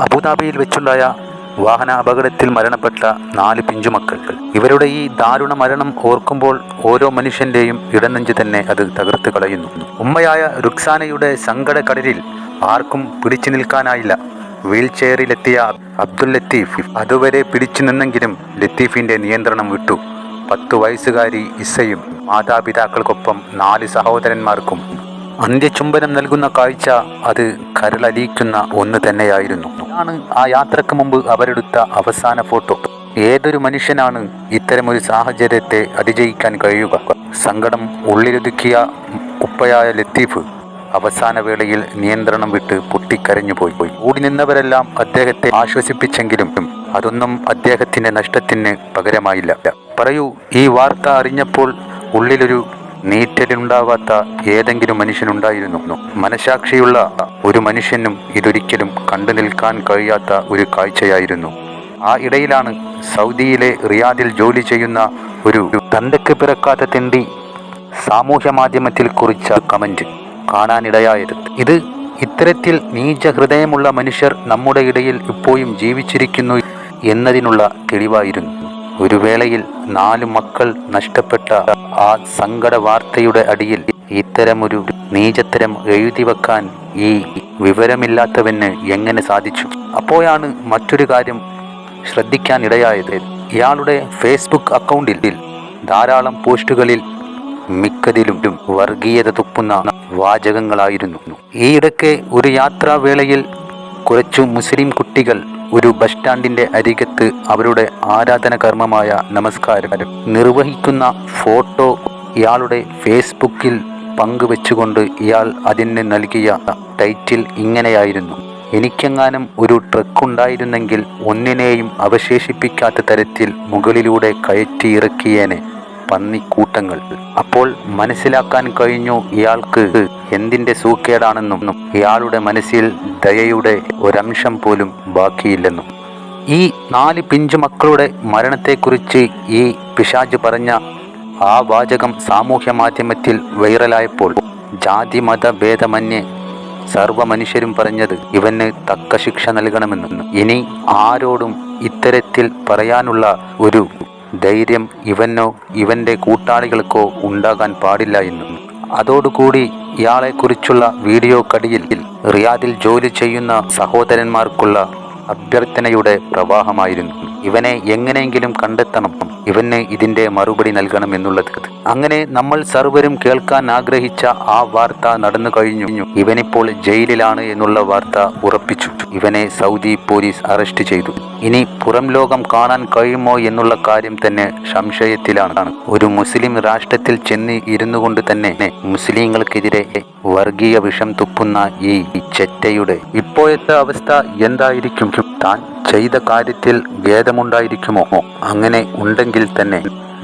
അബുദാബിയിൽ വെച്ചുണ്ടായ വാഹന അപകടത്തിൽ മരണപ്പെട്ട 4 പിഞ്ചുമക്കൾ. ഇവരുടെ ഈ ദാരുണ മരണം ഓർക്കുമ്പോൾ ഓരോ മനുഷ്യന്റെയും ഇടനെഞ്ച് തന്നെ അത് തകർത്ത് കളയുന്നു. ഉമ്മയായ റുക്സാനയുടെ സങ്കടക്കടലിൽ ആർക്കും പിടിച്ചു നിൽക്കാനായില്ല. വീൽ ചെയറിലെത്തിയ അബ്ദുൽ ലത്തീഫ് അതുവരെ പിടിച്ചു നിന്നെങ്കിലും ലത്തീഫിന്റെ നിയന്ത്രണം വിട്ടു. 10 വയസ്സുകാരി ഇസയും മാതാപിതാക്കൾക്കൊപ്പം 4 സഹോദരന്മാർക്കും അന്ത്യചുംബനം നൽകുന്ന കാഴ്ച അത് കരളലിയിക്കുന്ന ഒന്ന് തന്നെയായിരുന്നു. ആണ് ആ യാത്രക്ക് മുമ്പ് അവരെടുത്ത അവസാന ഫോട്ടോ. ഏതൊരു മനുഷ്യനാണ് ഇത്തരമൊരു സാഹചര്യത്തെ അതിജയിക്കാൻ കഴിയുക? സങ്കടം ഉള്ളിലൊതുക്കിയ ഉപ്പയായ ലത്തീഫ് അവസാന വേളയിൽ നിയന്ത്രണം വിട്ട് പൊട്ടിക്കരഞ്ഞുപോയി. കൂടി നിന്നവരെല്ലാം അദ്ദേഹത്തെ ആശ്വസിപ്പിച്ചെങ്കിലും അതൊന്നും അദ്ദേഹത്തിന്റെ നഷ്ടത്തിന് പകരമായില്ല. പറയൂ, ഈ വാർത്ത അറിഞ്ഞപ്പോൾ ഉള്ളിലൊരു നീറ്റലുണ്ടാവാത്ത ഏതെങ്കിലും മനുഷ്യനുണ്ടായിരുന്നു? മനസാക്ഷിയുള്ള ഒരു മനുഷ്യനും ഇതൊരിക്കലും കണ്ടു നിൽക്കാൻ കഴിയാത്ത ഒരു കാഴ്ചയായിരുന്നു. ആ ഇടയിലാണ് സൗദിയിലെ റിയാദിൽ ജോലി ചെയ്യുന്ന ഒരു തന്തയ്ക്ക് പിറക്കാത്ത തെണ്ടി സാമൂഹ്യ മാധ്യമത്തിൽ കുറിച്ച കമന്റ് കാണാനിടയായത്. ഇത് ഇത്തരത്തിൽ നീച ഹൃദയമുള്ള മനുഷ്യർ നമ്മുടെ ഇടയിൽ ഇപ്പോഴും ജീവിച്ചിരിക്കുന്നു എന്നതിനുള്ള തെളിവായിരുന്നു. ഒരു വേളയിൽ 4 മക്കൾ നഷ്ടപ്പെട്ട ആ സങ്കട വാർത്തയുടെ അടിയിൽ ഇത്തരമൊരു നീചത്തരം എഴുതി വെക്കാൻ ഈ വിവരമില്ലാത്തവന് എങ്ങനെ സാധിച്ചു? അപ്പോഴാണ് മറ്റൊരു കാര്യം ശ്രദ്ധിക്കാനിടയായത്. ഇയാളുടെ ഫേസ്ബുക്ക് അക്കൗണ്ടിൽ ധാരാളം പോസ്റ്റുകളിൽ മിക്കതിലും വർഗീയത തുപ്പുന്ന വാചകങ്ങളായിരുന്നു. ഈയിടയ്ക്ക് ഒരു യാത്രാവേളയിൽ കുറച്ചു മുസ്ലിം കുട്ടികൾ ഒരു ബസ് സ്റ്റാൻഡിന്റെ അരികത്ത് അവരുടെ ആരാധന കർമ്മമായ നമസ്കാരം നിർവഹിക്കുന്ന ഫോട്ടോ ഇയാളുടെ ഫേസ്ബുക്കിൽ പങ്കുവെച്ചുകൊണ്ട് ഇയാൾ അതിന് നൽകിയ ടൈറ്റിൽ ഇങ്ങനെയായിരുന്നു: എനിക്കെങ്ങാനും ഒരു ട്രക്കുണ്ടായിരുന്നെങ്കിൽ ഒന്നിനെയും അവശേഷിപ്പിക്കാത്ത തരത്തിൽ മുകളിലൂടെ കയറ്റി ഇറക്കിയേനെ പന്നിക്കൂട്ടങ്ങൾ. അപ്പോൾ മനസ്സിലാക്കാൻ കഴിഞ്ഞു ഇയാൾക്ക് എന്തിന്റെ സൂക്കേടാണെന്നും ഇയാളുടെ മനസ്സിൽ ദയയുടെ ഒരംശം പോലും ബാക്കിയില്ലെന്നും. ഈ 4 പിഞ്ചു മക്കളുടെ മരണത്തെക്കുറിച്ച് ഈ പിശാച് പറഞ്ഞ ആ വാചകം സാമൂഹ്യ മാധ്യമത്തിൽ വൈറലായപ്പോൾ ജാതി മത ഭേദമന്യേ സർവ്വ മനുഷ്യരും പറഞ്ഞത് ഇവന് തക്ക ശിക്ഷ നൽകണമെന്ന്. ഇനി ആരോടും ഇത്തരത്തിൽ പറയാനുള്ള ഒരു ധൈര്യം ഇവനോ ഇവന്റെ കൂട്ടാളികൾക്കോ ഉണ്ടാകാൻ പാടില്ല എന്നും. അതോടുകൂടി ഇയാളെക്കുറിച്ചുള്ള വീഡിയോ കടിയിൽ റിയാദിൽ ജോലി ചെയ്യുന്ന സഹോദരന്മാർക്കുള്ള അഭ്യർത്ഥനയുടെ പ്രവാഹമായിരുന്നു. ഇവനെ എങ്ങനെയെങ്കിലും കണ്ടെത്തണം, ഇവന് ഇതിന്റെ മറുപടി നൽകണം എന്നുള്ളത്. അങ്ങനെ നമ്മൾ സർവരും കേൾക്കാൻ ആഗ്രഹിച്ച ആ വാർത്ത നടന്നു കഴിഞ്ഞു. ഇവനിപ്പോൾ ജയിലിലാണ് എന്നുള്ള വാർത്ത ഉറപ്പിച്ചു. ഇവനെ സൗദി പോലീസ് അറസ്റ്റ് ചെയ്തു. ഇനി പുറം ലോകം കാണാൻ കഴിയുമോ എന്നുള്ള കാര്യം തന്നെ സംശയത്തിലാണ്. ഒരു മുസ്ലിം രാഷ്ട്രത്തിൽ ചെന്ന് ഇരുന്നു കൊണ്ട് തന്നെ മുസ്ലിങ്ങൾക്കെതിരെ വർഗീയ വിഷം തുപ്പുന്ന ഈ ചെറ്റയുടെ ഇപ്പോഴത്തെ അവസ്ഥ എന്തായിരിക്കും? താൻ ചെയ്ത കാര്യത്തിൽ ഖേദമുണ്ടായിരിക്കുമോ? അങ്ങനെ ഉണ്ടെങ്കിൽ തന്നെ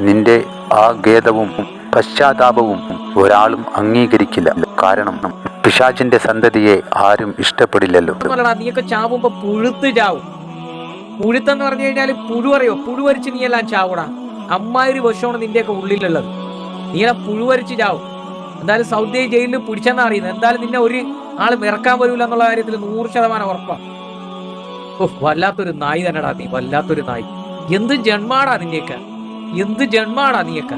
നിന്റെ ആ ഖേദവും പശ്ചാത്താപവും ഒരാളും അംഗീകരിക്കില്ല. കാരണം പിശാചിന്റെ സന്തതിയെ ആരും ഇഷ്ടപ്പെടില്ലല്ലോ. നീയൊക്കെ ചാവുമ്പോ പുഴുത്ത് ചാവും. പുഴുത്തെന്ന് പറഞ്ഞു കഴിഞ്ഞാൽ പുഴുവറിയോ? പുഴുവരിച്ച് നീയെല്ലാം ചാവൂടാ. അമ്മാതിരി വിഷമാണ് നിന്റെയൊക്കെ ഉള്ളിലുള്ളത്. നീയെല്ലാം പുഴുവരിച്ച് ചാവും. എന്തായാലും സൗദി ജയിലിൽ പിടിച്ചെന്നാ അറിയുന്നത്. എന്തായാലും നിന്നെ ഒരു ആൾ ഇറക്കാൻ വരൂല എന്നുള്ള കാര്യത്തിൽ 100% ഉറപ്പാണ്. വല്ലാത്തൊരു നായി തന്നെടാ നീ, വല്ലാത്തൊരു നായി. എന്ത് ജന്മാടാ നിന്നെയൊക്കെ, എന്ത് ജന്മാടാ നീയൊക്കെ.